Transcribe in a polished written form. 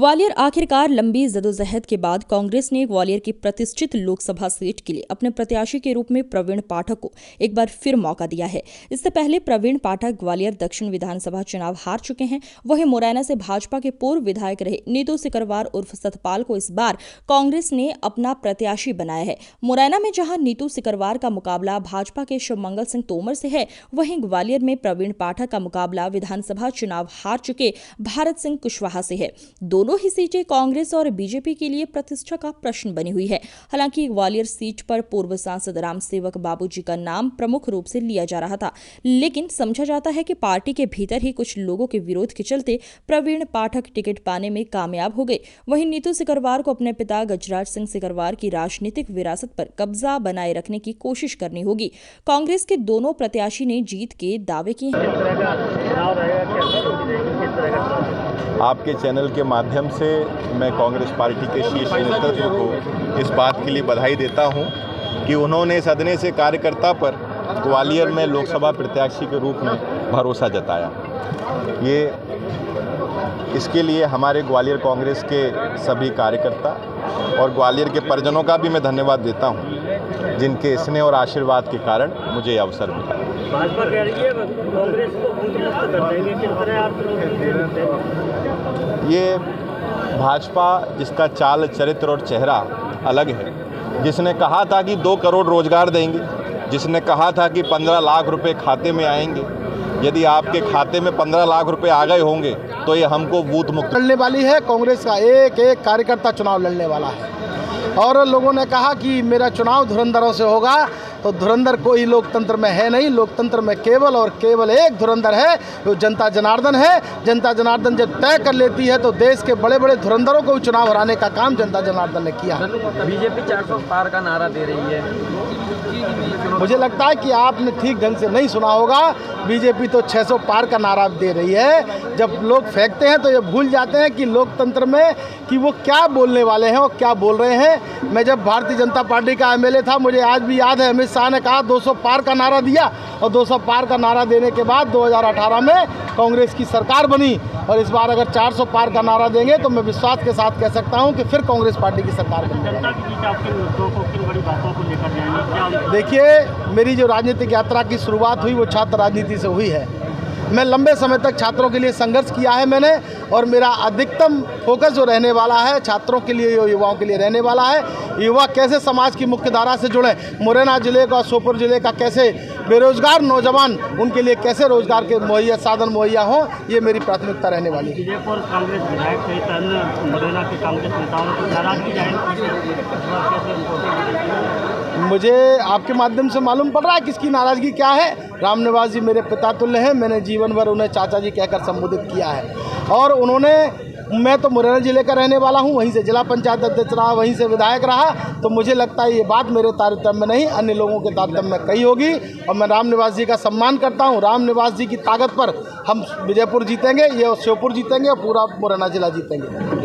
ग्वालियर आखिरकार लंबी जदोजहद के बाद कांग्रेस ने ग्वालियर की प्रतिष्ठित लोकसभा सीट के लिए अपने प्रत्याशी के रूप में प्रवीण पाठक को एक बार फिर मौका दिया है। इससे पहले प्रवीण पाठक ग्वालियर दक्षिण विधानसभा चुनाव हार चुके हैं। वहीं मुरैना से भाजपा के पूर्व विधायक रहे नीतू सिकरवार उर्फ सतपाल को इस बार कांग्रेस ने अपना प्रत्याशी बनाया है। मुरैना में जहां नीतू सिकरवार का मुकाबला भाजपा के शिवमंगल सिंह तोमर से है, वहीं ग्वालियर में प्रवीण पाठक का मुकाबला विधानसभा चुनाव हार चुके भारत सिंह कुशवाहा से है। दोनों ही सीटें कांग्रेस और बीजेपी के लिए प्रतिष्ठा का प्रश्न बनी हुई है। हालांकि ग्वालियर सीट पर पूर्व सांसद राम सेवक बाबूजी का नाम प्रमुख रूप से लिया जा रहा था, लेकिन समझा जाता है कि पार्टी के भीतर ही कुछ लोगों के विरोध के चलते प्रवीण पाठक टिकट पाने में कामयाब हो गए। वहीं नीतू सिकरवार को अपने पिता गजराज सिंह सिकरवार की राजनीतिक विरासत पर कब्जा बनाए रखने की कोशिश करनी होगी। कांग्रेस के दोनों प्रत्याशी ने जीत के दावे किए हैं। आपके चैनल के माध्यम से मैं कांग्रेस पार्टी के शीर्ष नेतृत्व को इस बात के लिए बधाई देता हूं कि उन्होंने सदने से कार्यकर्ता पर ग्वालियर में लोकसभा प्रत्याशी के रूप में भरोसा जताया। इसके लिए हमारे ग्वालियर कांग्रेस के सभी कार्यकर्ता और ग्वालियर के परिजनों का भी मैं धन्यवाद देता हूं, जिनके स्नेह और आशीर्वाद के कारण मुझे यह अवसर मिला। भाजपा कह रही है कांग्रेस को मुक्त कर देंगे, किस तरह आप ये भाजपा जिसका चाल चरित्र और चेहरा अलग है, जिसने कहा था कि 2 करोड़ रोजगार देंगे, जिसने कहा था कि 15 लाख रुपए खाते में आएंगे, यदि आपके खाते में 15 लाख रुपए आ गए होंगे तो ये हमको बूथ मुक्त लड़ने वाली है। कांग्रेस का एक एक कार्यकर्ता चुनाव लड़ने वाला है और लोगों ने कहा कि मेरा चुनाव धुरंधरों से होगा, तो धुरंधर कोई लोकतंत्र में है नहीं। लोकतंत्र में केवल और केवल एक धुरंधर है, जो जनता जनार्दन है। जनता जनार्दन जब तय कर लेती है तो देश के बड़े बड़े धुरंधरों को चुनाव हराने का काम जनता जनार्दन ने किया। बीजेपी 400 पार का नारा दे रही है। मुझे लगता है कि आपने ठीक ढंग से नहीं सुना होगा। बीजेपी तो 600 पार का नारा दे रही है। जब लोग फेंकते हैं तो ये भूल जाते हैं कि लोकतंत्र में कि वो क्या बोलने वाले हैं और क्या बोल रहे हैं। मैं जब भारतीय जनता पार्टी का एमएलए था, मुझे आज भी याद है, अमित शाह ने कहा 200 पार का नारा दिया और 200 पार का नारा देने के बाद 2018 में कांग्रेस की सरकार बनी। और इस बार अगर 400 पार का नारा देंगे तो मैं विश्वास के साथ कह सकता हूं कि फिर कांग्रेस पार्टी की सरकार बनी। देखिए, मेरी जो राजनीतिक यात्रा की शुरुआत हुई वो छात्र राजनीति से हुई है। मैं लंबे समय तक छात्रों के लिए संघर्ष किया है मैंने, और मेरा अधिकतम फोकस जो रहने वाला है छात्रों के लिए, युवाओं के लिए रहने वाला है। युवा कैसे समाज की मुख्य धारा से जुड़े, मुरैना जिले का, श्योपुर जिले का कैसे बेरोजगार नौजवान, उनके लिए कैसे रोजगार के मुहैया साधन मुहैया हों, ये मेरी प्राथमिकता रहने वाली है। कांग्रेस विधायक सहित मुरैना के कांग्रेस नेताओं को नाराजगी मुझे आपके माध्यम से मालूम पड़ रहा है किसकी नाराज़गी क्या है। राम निवास जी मेरे पिता तुल्य हैं। मैंने जीवन भर उन्हें चाचा जी कहकर संबोधित किया है और मैं तो मुरैना जिले का रहने वाला हूं, वहीं से जिला पंचायत अध्यक्ष रहा, वहीं से विधायक रहा। तो मुझे लगता है ये बात मेरे तारतम्य में नहीं, अन्य लोगों के तारतम्य में कही होगी। और मैं राम निवास जी का सम्मान करता हूं। राम निवास जी की ताकत पर हम विजयपुर जीतेंगे, ये श्योपुर जीतेंगे और पूरा मुरैना जिला जीतेंगे।